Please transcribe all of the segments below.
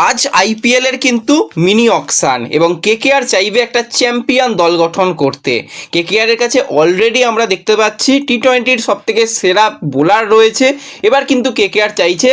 আজ আইপিএল এর কিন্তু মিনি অকশন এবং কেকেআর চাইবে একটা চ্যাম্পিয়ন দল গঠন করতে। কেকেআর এর কাছে অলরেডি আমরা দেখতে পাচ্ছি টি-20-র সবথেকে সেরা বোলার রয়েছে। এবার কিন্তু কেকেআর চাইছে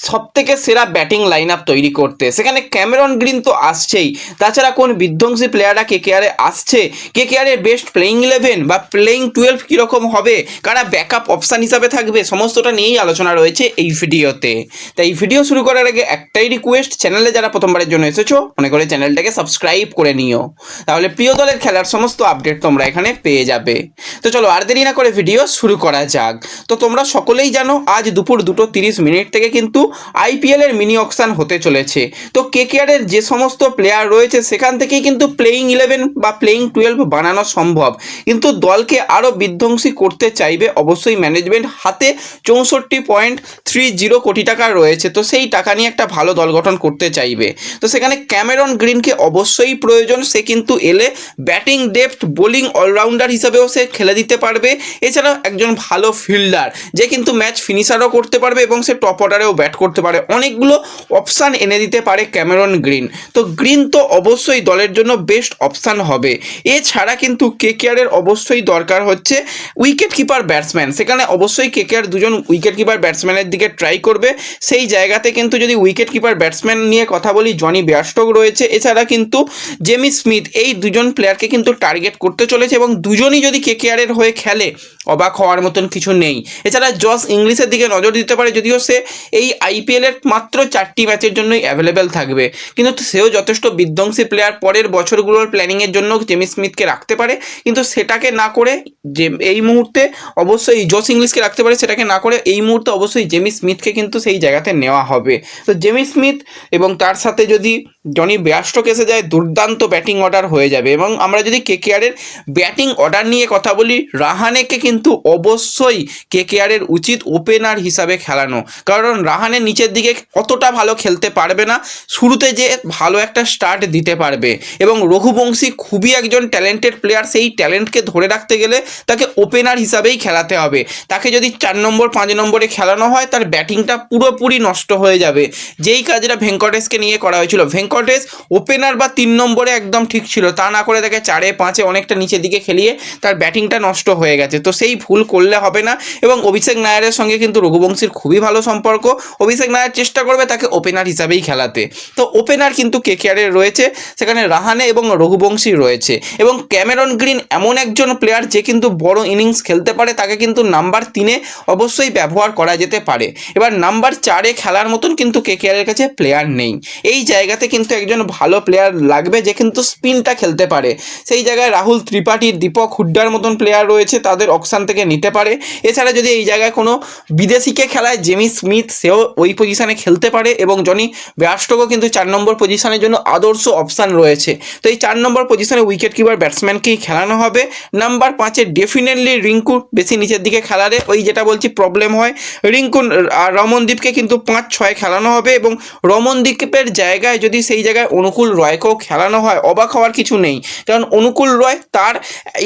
সবথেকে সেরা ব্যাটিং লাইন আপ তৈরি করতে। সেখানে ক্যামেরন গ্রিন তো আসছেই, তাছাড়া কোন বিধ্বংসী প্লেয়াররা কেকেআরে আসছে, কেকেআরের বেস্ট প্লেইং 11 বা প্লেইং 12 কীরকম হবে, কারা ব্যাকআপ অপশান হিসাবে থাকবে, সমস্তটা নিয়েই আলোচনা রয়েছে এই ভিডিওতে। তাই ভিডিও শুরু করার আগে একটাই রিকোয়েস্ট, চ্যানেলে যারা প্রথমবারের জন্য এসেছো মনে করে চ্যানেলটাকে সাবস্ক্রাইব করে নিও, তাহলে প্রিয় দলের খেলার সমস্ত আপডেট তোমরা এখানে পেয়ে যাবে। তো চলো আর দেরি না করে ভিডিও শুরু করা যাক। তো তোমরা সকলেই জানো আজ দুপুর 2:30 থেকে কিন্তু আইপিএল এর মিনি অকশন হতে চলেছে। তো কেকেআরের যে সমস্ত প্লেয়ার রয়েছে সেখান থেকেই কিন্তু প্লেইং 11 বা প্লেইং 12 বানানো সম্ভব, কিন্তু দলকে আরও বিধ্বংসী করতে চাইবে অবশ্যই ম্যানেজমেন্ট। হাতে 64.30 কোটি টাকা রয়েছে, তো সেই টাকা নিয়ে একটা ভালো দল গঠন করতে চাইবে। তো সেখানে ক্যামেরন গ্রিনকে অবশ্যই প্রয়োজন। সে কিন্তু এলে ব্যাটিং ডেপথ, বোলিং অলরাউন্ডার হিসাবেও সে খেলে দিতে পারবে। এছাড়াও একজন ভালো ফিল্ডার যে কিন্তু ম্যাচ ফিনিশারও করতে পারবে এবং সে টপ অর্ডারেও ব্যাট করতে পারে। অনেকগুলো অপশান এনে দিতে পারে ক্যামেরন গ্রিন। তো গ্রিন তো অবশ্যই দলের জন্য বেস্ট অপশান হবে। এছাড়া কিন্তু কেকেআরের অবশ্যই দরকার হচ্ছে উইকেট কিপার ব্যাটসম্যান। সেখানে অবশ্যই কেকেআর দুজন উইকেট কিপার ব্যাটসম্যানের দিকে ট্রাই করবে। সেই জায়গাতে কিন্তু যদি উইকেট কিপার ব্যাটসম্যান নিয়ে কথা বলি, জনি বেয়ারস্টোক রয়েছে, এছাড়া কিন্তু জেমি স্মিথ, এই দুজন প্লেয়ারকে কিন্তু টার্গেট করতে চলেছে এবং দুজনই যদি কেকেআরের হয়ে খেলে অবাক হওয়ার মতন কিছু নেই। এছাড়া জস ইংলিশের দিকে নজর দিতে পারে, যদিও সে এই আইপিএলের মাত্র 4টি ম্যাচের জন্যই অ্যাভেলেবেল থাকবে, কিন্তু সেও যথেষ্ট বিধ্বংসী প্লেয়ার। পরের বছরগুলোর প্ল্যানিংয়ের জন্য জেমি স্মিথকে রাখতে পারে, কিন্তু সেটাকে না করে যে এই মুহূর্তে অবশ্যই জস ইংলিশকে রাখতে পারে, সেটাকে না করে এই মুহূর্তে অবশ্যই জেমি স্মিথকে কিন্তু সেই জায়গাতে নেওয়া হবে। তো জেমি স্মিথ এবং তার সাথে যদি জনি বেয়ারস্টোক এসে যায়, দুর্দান্ত ব্যাটিং অর্ডার হয়ে যাবে। এবং আমরা যদি কেকেআরের ব্যাটিং অর্ডার নিয়ে কথা বলি, রাহানেকে কিন্তু অবশ্যই কেকেআরের উচিত ওপেনার হিসাবে খেলানো, কারণ রাহানে নিচের দিকে অতটা ভালো খেলতে পারবে না, শুরুতে যে ভালো একটা স্টার্ট দিতে পারবে। এবং রঘুবংশী খুবই একজন ট্যালেন্টেড প্লেয়ার, সেই ট্যালেন্টকে ধরে রাখতে গেলে তাকে ওপেনার হিসাবেই খেলাতে হবে। তাকে যদি 4 নম্বর 5 নম্বরে খেলানো হয়, তার ব্যাটিংটা পুরোপুরি নষ্ট হয়ে যাবে। যেই কাজটা ভেঙ্কটেশকে নিয়ে করা হয়েছিল, ভেঙ্কটেশ ওপেনার বা 3 নম্বরে একদম ঠিক ছিল, তা না করে তাকে 4-এ 5-এ অনেকটা নিচের দিকে খেলিয়ে তার ব্যাটিংটা নষ্ট হয়ে গেছে। তো সেই ভুল করলে হবে না। এবং অভিষেক নায়ারের সঙ্গে কিন্তু রঘুবংশীর খুবই ভালো সম্পর্ক। অভিষেক নায়ার চেষ্টা করবে তাকে ওপেনার হিসাবেই খেলাতে। তো ওপেনার কিন্তু কেকেআরের রয়েছে, সেখানে রাহানে এবং রঘুবংশী রয়েছে। এবং ক্যামেরন গ্রিন এমন একজন প্লেয়ার যে কিন্তু বড় ইনিংস খেলতে পারে, তাকে কিন্তু নাম্বার 3-এ অবশ্যই ব্যবহার করা যেতে পারে। এবার নাম্বার 4-এ খেলার মতন কিন্তু কেকেআরের কাছে প্লেয়ার নেই। এই জায়গাতে কিন্তু একজন ভালো প্লেয়ার লাগবে যে কিন্তু স্পিনটা খেলতে পারে। সেই জায়গায় রাহুল ত্রিপাঠী, দীপক হুড্ডার মতন প্লেয়ার রয়েছে, তাদের অকশান থেকে নিতে পারে। এছাড়া যদি এই জায়গায় কোনো বিদেশিকে খেলায়, জেমি স্মিথ সেও ওই পজিশানে খেলতে পারে। এবং জনি বেয়ারস্টোকও কিন্তু 4 নম্বর পজিশনের জন্য আদর্শ অপশান রয়েছে। তো এই 4 নম্বর পজিশনে উইকেট কিপার ব্যাটসম্যানকেই খেলানো হবে। নাম্বার 5-এ ডেফিনেটলি রিঙ্কু বেশি নিচের দিকে খেলালে ওই যেটা বলছি প্রবলেম হয়। রিঙ্কু আর রমনদীপকে কিন্তু 5-6 খেলানো হবে। এবং রমনদীপের জায়গায় যদি সেই জায়গায় অনুকূল রয়কেও খেলানো হয়, অবাক হওয়ার কিছু নেই, কারণ অনুকূল রয় তার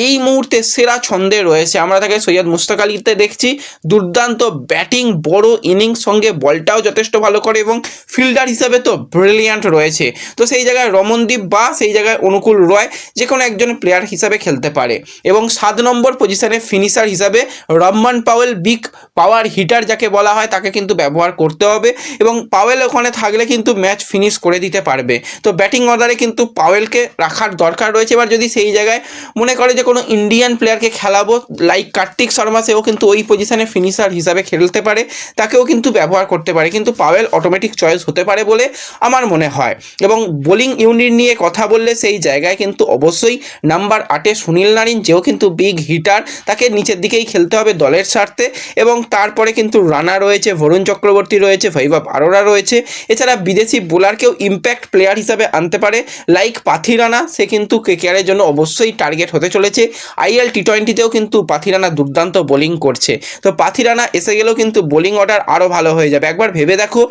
এই মুহূর্তে সেরা ছন্দে রয়েছে। আমরা তাকে সৈয়দ মুশতাক আলীতে দেখছি, দুর্দান্ত ব্যাটিং, বড় ইনিংস, সঙ্গে বলটাও যথেষ্ট ভালো করে এবং ফিল্ডার হিসাবে তো ব্রিলিয়ান্ট রয়েছে। তো সেই জায়গায় রমনদীপ বা সেই জায়গায় অনুকূল রয় যে কোনো একজন প্লেয়ার হিসাবে খেলতে পারে। এবং 7 নম্বর পজিশনে ফিনিশার হিসাবে Rahman Powell, big power hitter যাকে বলা হয়, তাকে কিন্তু ব্যবহার করতে হবে। এবং পাওয়েল ওখানে থাকলে কিন্তু ম্যাচ ফিনিশ করে দিতে পারবে। তো ব্যাটিং অর্ডারে কিন্তু পাওয়েলকে রাখার দরকার রয়েছে। এবার যদি সেই জায়গায় মনে করে যে কোনো ইন্ডিয়ান প্লেয়ারকে খেলাবো, লাইক কার্তিক শর্মা, সেও কিন্তু ওই পজিশনে ফিনিশার হিসাবে খেলতে পারে, তাকেও কিন্তু ব্যবহার করতে পারে। কিন্তু পাওয়েল অটোমেটিক চয়েস হতে পারে বলে আমার মনে হয়। এবং বোলিং ইউনিট নিয়ে কথা বললে সেই জায়গায় কিন্তু অবশ্যই নাম্বার 8-এ সুনীল নারিন, যেও কিন্তু বিগ হিটার, তাকে নিচের দিকেই খেলতে হবে দলের স্বার্থে। এবং তারপরে কিন্তু রানা রয়েছে, বরুণ চক্রবর্তী রয়েছে, বৈভব আরোরা রয়েছে। এছাড়া বিদেশি বোলারকেও ইম্প্যাক্ট প্লেয়ার হিসাবে আনতে পারে, লাইক পাথি রানা, সে কিন্তু কেকেআরের জন্য অবশ্যই টার্গেট হতে চলেছে। আইএল টি-20-তেও কিন্তু পাথি রানা দুর্দান্ত বোলিং করছে, তো পাথি রানা এসে গেলেও কিন্তু বোলিং অর্ডার আরও ভালো হয়ে যাবে। একবার ভেবে দেখো,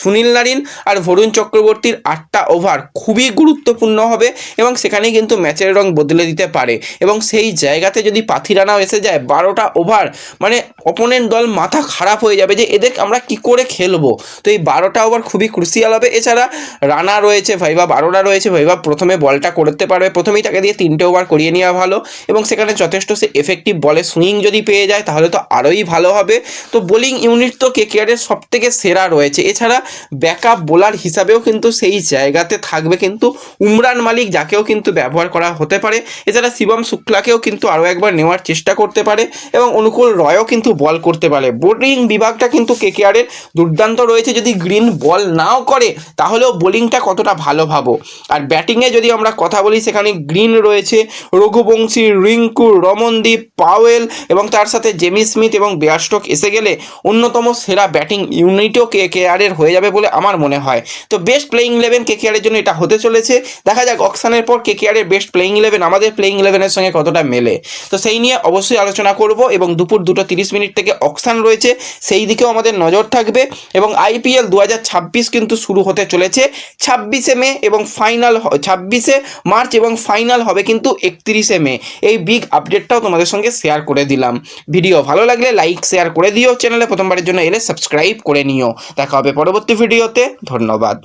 সুনীল নারিন আর বরুণ চক্রবর্তীর 8টা ওভার খুবই গুরুত্বপূর্ণ হবে এবং সেখানেই কিন্তু ম্যাচের রং বদলে দিতে পারে। এবং সেই জায়গাতে যদি পাথি রানাও এসে যায় 12টা ওভার, মানে অপোনেন্ট দল মাথা খারাপ হয়ে যাবে যে এদের আমরা কি করে খেলবো। তো এই 12টা ওভার খুবই ক্রুশিয়াল হবে। এছাড়া রানা রয়েছে, ভাইভা বারোরা রয়েছে, ভাইভা প্রথমে বলটা করতে পারবে, প্রথমেই তাকে দিয়ে 3টে ওভার করিয়ে নেওয়া ভালো এবং সেখানে যথেষ্ট সে এফেক্টিভ বলে সুইং যদি পেয়ে যায় তাহলে তো আরোই ভালো হবে। তো বোলিং ইউনিট তো কেকেআরের সব থেকে সেরা রয়েছে। এছাড়া ব্যাকআপ বোলার হিসাবেও কিন্তু সেই জায়গাতে থাকবে কিন্তু উমরান মালিক, যাকেও কিন্তু ব্যবহার করা হতে পারে। এছাড়া শিবম শুক্লাকেও কিন্তু আরও একবার নেওয়ার চেষ্টা করতে পারে এবং অনুকূল রয়ও কিন্তু বল করতে পারে। বোলিং বিভাগটা কিন্তু কেকেআরের দুর্দান্ত রয়েছে। যদি গ্রিন বল নাও করে তাহলেও বোলিংটা কতটা ভালো ভাবো। আর ব্যাটিংয়ে যদি আমরা কথা বলি, সেখানে গ্রিন রয়েছে, রঘুবংশী, রিঙ্কু, রমনদীপ, পাওয়েল এবং তার সাথে জেমি স্মিথ এবং বেয়ারস্টোক এসে গেলে অন্যতম সেরা ব্যাটিং ইউনিটও কেকেআরের হয়ে যাবে বলে আমার মনে হয়। তো বেস্ট প্লেইং 11 কেকেআরের জন্য এটা হতে চলেছে। দেখা যাক অকশনের পর কেকেআরের বেস্ট প্লেইং 11 আমাদের প্লেইং 11-এর সঙ্গে কতটা মেলে। তো সেই নিয়ে অবশ্যই আলোচনা করব এবং দুপুর 2:30 থেকে অকশন রয়েছে, সেই দিকেও আমাদের নজর থাকবে। এবং আইপিএল 2026 কিন্তু শুরু হতে চলেছে 26শে মে এবং ফাইনাল 26শে মার্চ এবং ফাইনাল হবে কিন্তু 31শে মে। এই বিগ আপডেটটাও তোমাদের সঙ্গে শেয়ার করে দিলাম। ভিডিও ভালো লাগলে লাইক শেয়ার করে দিও, চ্যানেলে প্রথমবারের জন্য এলে সাবস্ক্রাইব করে নিও। দেখা হবে পরবর্তী ভিডিওতে, ধন্যবাদ।